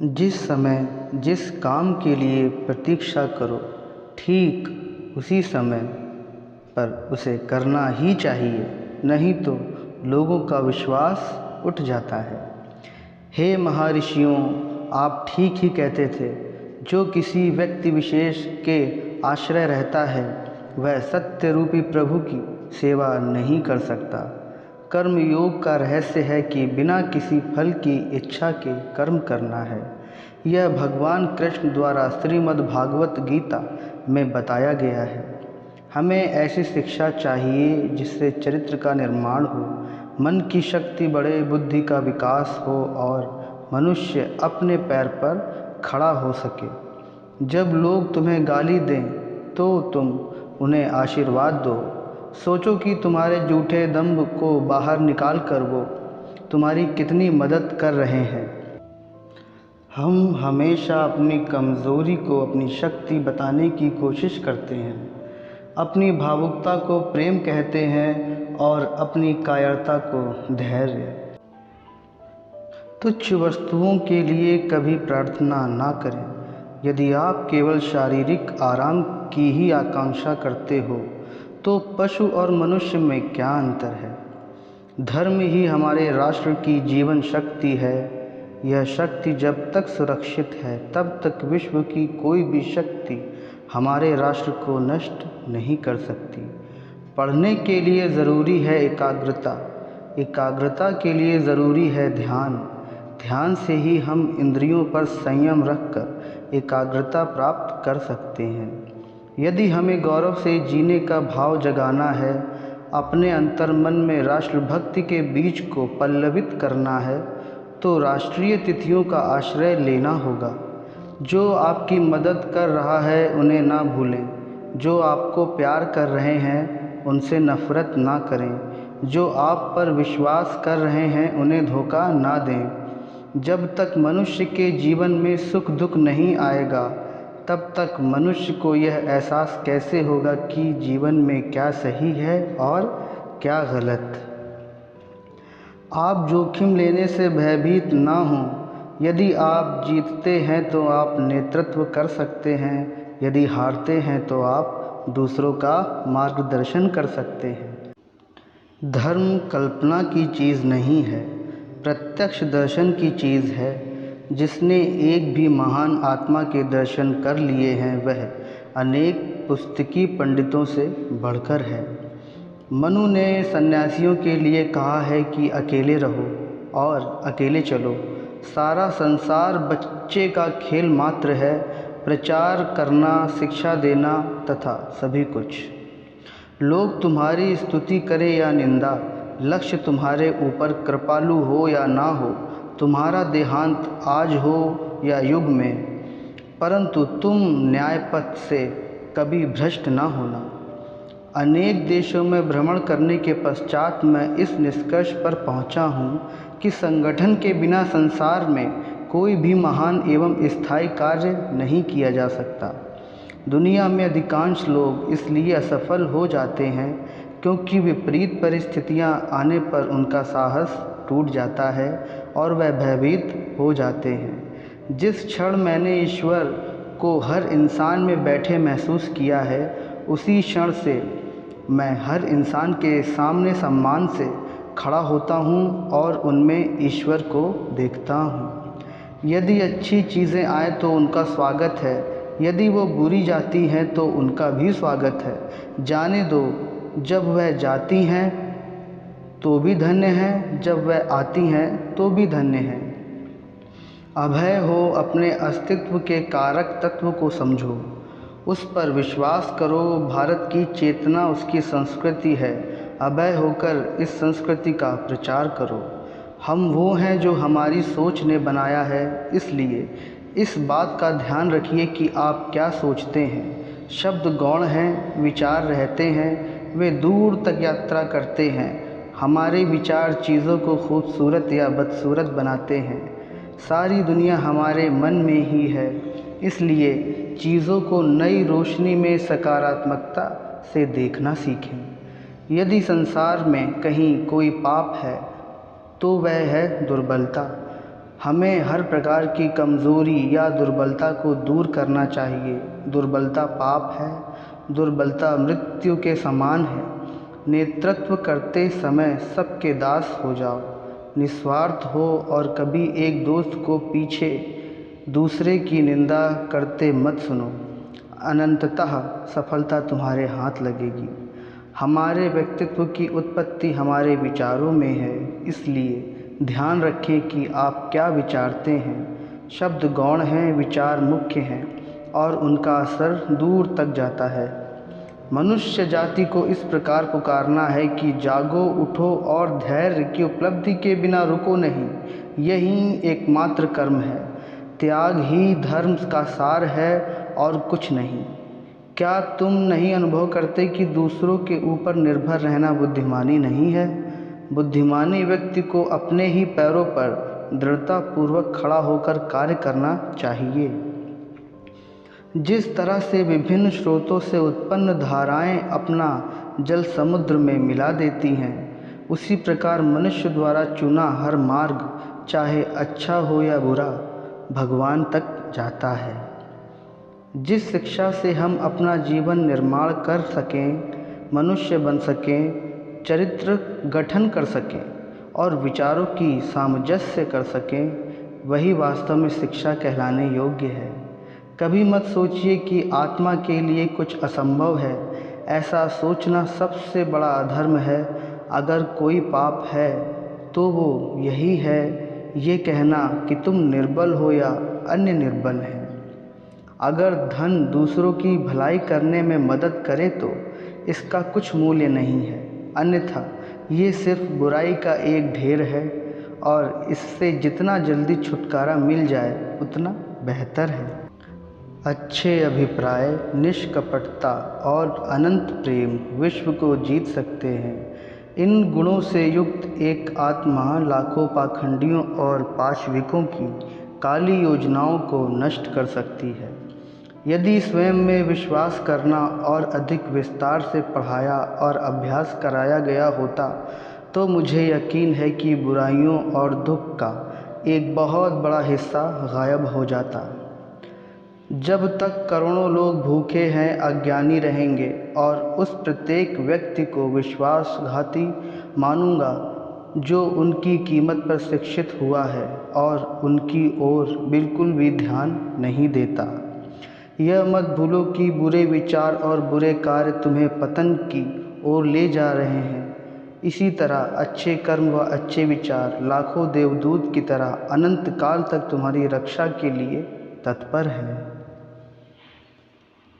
जिस समय जिस काम के लिए प्रतीक्षा करो, ठीक उसी समय पर उसे करना ही चाहिए, नहीं तो लोगों का विश्वास उठ जाता है। हे महर्षियों, आप ठीक ही कहते थे। जो किसी व्यक्ति विशेष के आश्रय रहता है, वह सत्य रूपी प्रभु की सेवा नहीं कर सकता। कर्म योग का रहस्य है कि बिना किसी फल की इच्छा के कर्म करना है। यह भगवान कृष्ण द्वारा श्रीमद् भागवत गीता में बताया गया है। हमें ऐसी शिक्षा चाहिए जिससे चरित्र का निर्माण हो, मन की शक्ति बढ़े, बुद्धि का विकास हो और मनुष्य अपने पैर पर खड़ा हो सके। जब लोग तुम्हें गाली दें तो तुम उन्हें आशीर्वाद दो। सोचो कि तुम्हारे झूठे दंभ को बाहर निकाल कर वो तुम्हारी कितनी मदद कर रहे हैं। हम हमेशा अपनी कमज़ोरी को अपनी शक्ति बताने की कोशिश करते हैं, अपनी भावुकता को प्रेम कहते हैं और अपनी कायरता को धैर्य। तुच्छ वस्तुओं के लिए कभी प्रार्थना ना करें। यदि आप केवल शारीरिक आराम की ही आकांक्षा करते हो तो पशु और मनुष्य में क्या अंतर है। धर्म ही हमारे राष्ट्र की जीवन शक्ति है। यह शक्ति जब तक सुरक्षित है तब तक विश्व की कोई भी शक्ति हमारे राष्ट्र को नष्ट नहीं कर सकती। पढ़ने के लिए ज़रूरी है एकाग्रता, एकाग्रता के लिए ज़रूरी है ध्यान। ध्यान से ही हम इंद्रियों पर संयम रखकर एकाग्रता प्राप्त कर सकते हैं। यदि हमें गौरव से जीने का भाव जगाना है, अपने अंतर्मन में राष्ट्रभक्ति के बीज को पल्लवित करना है, तो राष्ट्रीय तिथियों का आश्रय लेना होगा। जो आपकी मदद कर रहा है उन्हें ना भूलें। जो आपको प्यार कर रहे हैं उनसे नफ़रत ना करें। जो आप पर विश्वास कर रहे हैं उन्हें धोखा ना दें। जब तक मनुष्य के जीवन में सुख दुख नहीं आएगा, तब तक मनुष्य को यह एहसास कैसे होगा कि जीवन में क्या सही है और क्या गलत। आप जोखिम लेने से भयभीत ना हों। यदि आप जीतते हैं तो आप नेतृत्व कर सकते हैं, यदि हारते हैं तो आप दूसरों का मार्गदर्शन कर सकते हैं। धर्म कल्पना की चीज़ नहीं है, प्रत्यक्ष दर्शन की चीज़ है। जिसने एक भी महान आत्मा के दर्शन कर लिए हैं वह अनेक पुस्तकी पंडितों से बढ़कर है। मनु ने सन्यासियों के लिए कहा है कि अकेले रहो और अकेले चलो। सारा संसार बच्चे का खेल मात्र है, प्रचार करना, शिक्षा देना तथा सभी कुछ। लोग तुम्हारी स्तुति करें या निंदा, लक्ष्य तुम्हारे ऊपर कृपालु हो या ना हो, तुम्हारा देहांत आज हो या युग में, परंतु तुम न्यायपथ से कभी भ्रष्ट ना होना। अनेक देशों में भ्रमण करने के पश्चात मैं इस निष्कर्ष पर पहुंचा हूं कि संगठन के बिना संसार में कोई भी महान एवं स्थायी कार्य नहीं किया जा सकता। दुनिया में अधिकांश लोग इसलिए असफल हो जाते हैं क्योंकि विपरीत परिस्थितियां आने पर उनका साहस टूट जाता है और वह भयभीत हो जाते हैं। जिस क्षण मैंने ईश्वर को हर इंसान में बैठे महसूस किया है, उसी क्षण से मैं हर इंसान के सामने सम्मान से खड़ा होता हूँ और उनमें ईश्वर को देखता हूँ। यदि अच्छी चीज़ें आए तो उनका स्वागत है, यदि वो बुरी जाती हैं तो उनका भी स्वागत है। जाने दो, जब वह जाती हैं तो भी धन्य हैं, जब वह आती हैं तो भी धन्य हैं। अभय हो, अपने अस्तित्व के कारक तत्व को समझो, उस पर विश्वास करो। भारत की चेतना उसकी संस्कृति है। अभय होकर इस संस्कृति का प्रचार करो। हम वो हैं जो हमारी सोच ने बनाया है, इसलिए इस बात का ध्यान रखिए कि आप क्या सोचते हैं। शब्द गौण हैं, विचार रहते हैं, वे दूर तक यात्रा करते हैं। हमारे विचार चीज़ों को खूबसूरत या बदसूरत बनाते हैं। सारी दुनिया हमारे मन में ही है, इसलिए चीज़ों को नई रोशनी में सकारात्मकता से देखना सीखें। यदि संसार में कहीं कोई पाप है तो वह है दुर्बलता। हमें हर प्रकार की कमज़ोरी या दुर्बलता को दूर करना चाहिए। दुर्बलता पाप है, दुर्बलता मृत्यु के समान है। नेतृत्व करते समय सबके दास हो जाओ, निस्वार्थ हो और कभी एक दोस्त को पीछे दूसरे की निंदा करते मत सुनो। अनंततः सफलता तुम्हारे हाथ लगेगी। हमारे व्यक्तित्व की उत्पत्ति हमारे विचारों में है, इसलिए ध्यान रखें कि आप क्या विचारते हैं। शब्द गौण हैं, विचार मुख्य हैं और उनका असर दूर तक जाता है। मनुष्य जाति को इस प्रकार पुकारना है कि जागो, उठो और धैर्य की उपलब्धि के बिना रुको नहीं। यही एकमात्र कर्म है। त्याग ही धर्म का सार है और कुछ नहीं। क्या तुम नहीं अनुभव करते कि दूसरों के ऊपर निर्भर रहना बुद्धिमानी नहीं है? बुद्धिमानी व्यक्ति को अपने ही पैरों पर दृढ़तापूर्वक खड़ा होकर कार्य करना चाहिए। जिस तरह से विभिन्न स्रोतों से उत्पन्न धाराएं अपना जल समुद्र में मिला देती हैं, उसी प्रकार मनुष्य द्वारा चुना हर मार्ग, चाहे अच्छा हो या बुरा, भगवान तक जाता है। जिस शिक्षा से हम अपना जीवन निर्माण कर सकें, मनुष्य बन सकें, चरित्र गठन कर सकें और विचारों की सामंजस्य कर सकें, वही वास्तव में शिक्षा कहलाने योग्य है। कभी मत सोचिए कि आत्मा के लिए कुछ असंभव है। ऐसा सोचना सबसे बड़ा अधर्म है। अगर कोई पाप है तो वो यही है, ये कहना कि तुम निर्बल हो या अन्य निर्बल हैं। अगर धन दूसरों की भलाई करने में मदद करे तो इसका कुछ मूल्य नहीं है, अन्यथा ये सिर्फ बुराई का एक ढेर है और इससे जितना जल्दी छुटकारा मिल जाए उतना बेहतर है। अच्छे अभिप्राय, निष्कपटता और अनंत प्रेम विश्व को जीत सकते हैं। इन गुणों से युक्त एक आत्मा लाखों पाखंडियों और पाशविकों की काली योजनाओं को नष्ट कर सकती है। यदि स्वयं में विश्वास करना और अधिक विस्तार से पढ़ाया और अभ्यास कराया गया होता तो मुझे यकीन है कि बुराइयों और दुख का एक बहुत बड़ा हिस्सा गायब हो जाता। जब तक करोड़ों लोग भूखे हैं, अज्ञानी रहेंगे और उस प्रत्येक व्यक्ति को विश्वासघाती मानूंगा जो उनकी कीमत पर शिक्षित हुआ है और उनकी ओर बिल्कुल भी ध्यान नहीं देता। यह मत भूलो कि बुरे विचार और बुरे कार्य तुम्हें पतन की ओर ले जा रहे हैं। इसी तरह अच्छे कर्म व अच्छे विचार लाखों देवदूत की तरह अनंत काल तक तुम्हारी रक्षा के लिए तत्पर हैं।